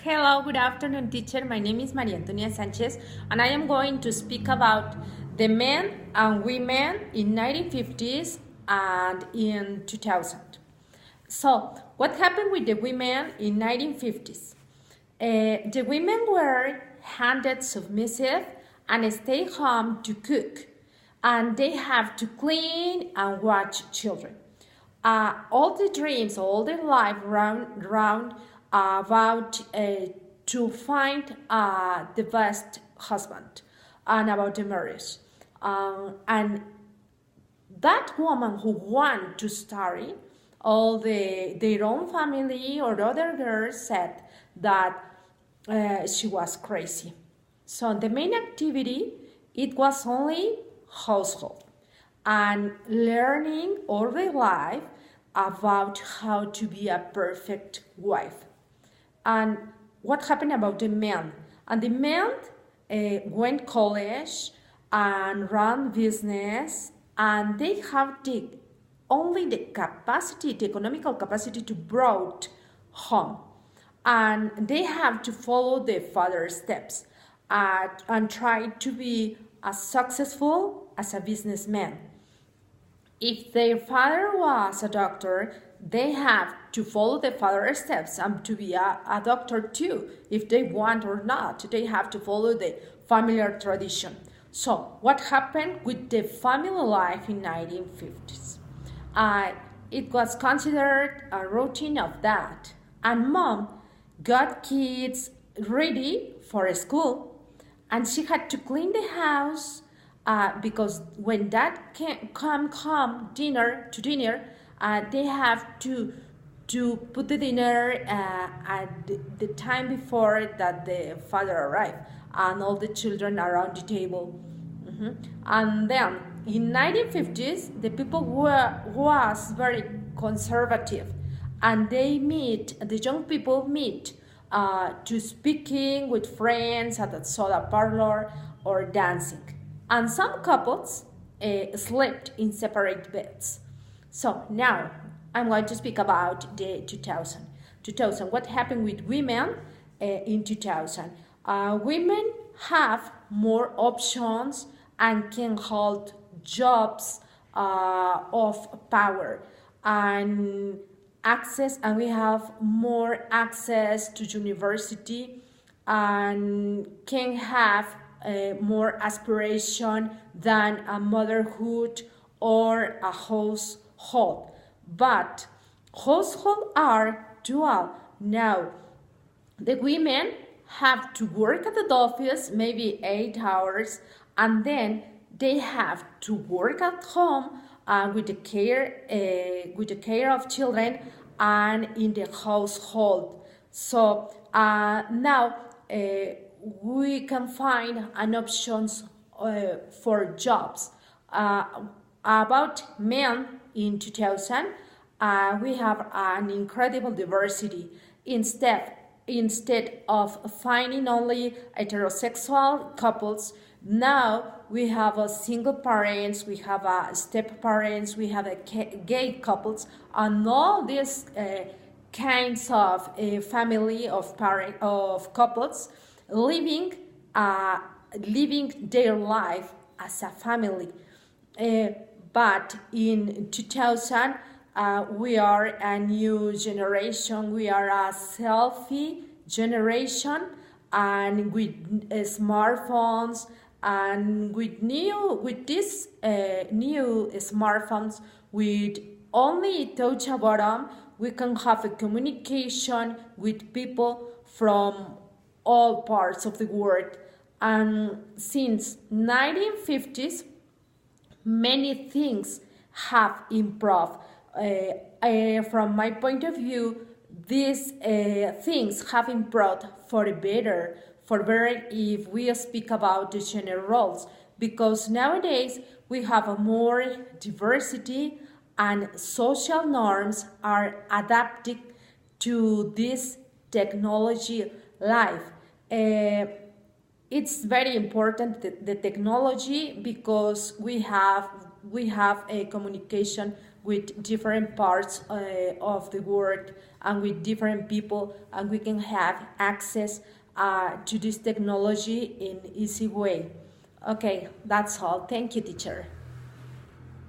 Hello, good afternoon, teacher. My name is Maria Antonia Sanchez, and I am going to speak about the men and women in 1950s and in 2000. So, what happened with the women in 1950s? The women were handed submissive and stay home to cook, and they have to clean and watch children. All the dreams, all their life round about to find the best husband and about the marriage. And that woman who want to study, their own family or other girls said that she was crazy. So the main activity, it was only household and learning all their life about how to be a perfect wife. And what happened about the men? And the men went college and run business, and they have only the capacity, the economical capacity to brought home, and they have to follow the father's steps and try to be as successful as a businessman. If their father was a doctor, they have to follow the father's steps and to be a doctor too. If they want or not, they have to follow the familiar tradition. So, what happened with the family life in 1950s? It was considered a routine of that, and mom got kids ready for school, and she had to clean the house because when dad can come home to dinner, they have to put the dinner at the time before that the father arrived, and all the children around the table. And then in 1950s, the people was very conservative, and the young people meet to speaking with friends at a soda parlor or dancing. And some couples slept in separate beds. So now I'm going to speak about the 2000. What happened with women in 2000? Women have more options and can hold jobs of power and access, and we have more access to university and can have more aspiration than a motherhood or a household. But households are dual. Now, the women have to work at the office maybe 8 hours, and then they have to work at home with the care of children and in the household. So now we can find an options for jobs. About men in 2000, we have an incredible diversity. Instead of finding only heterosexual couples, now we have a single parents, we have a step parents, we have a gay couples, and all these kinds of family of couples living their life as a family. But in 2000, we are a new generation. We are a selfie generation, and with smartphones, and with these new smartphones, with only touch a button, we can have a communication with people from all parts of the world. And since 1950s, many things have improved. From my point of view, these things have improved for better if we speak about the gender roles, because nowadays we have a more diversity and social norms are adapted to this technology life. It's very important, the technology, because we have a communication with different parts of the world and with different people, and we can have access to this technology in easy way. Okay, that's all. Thank you, teacher.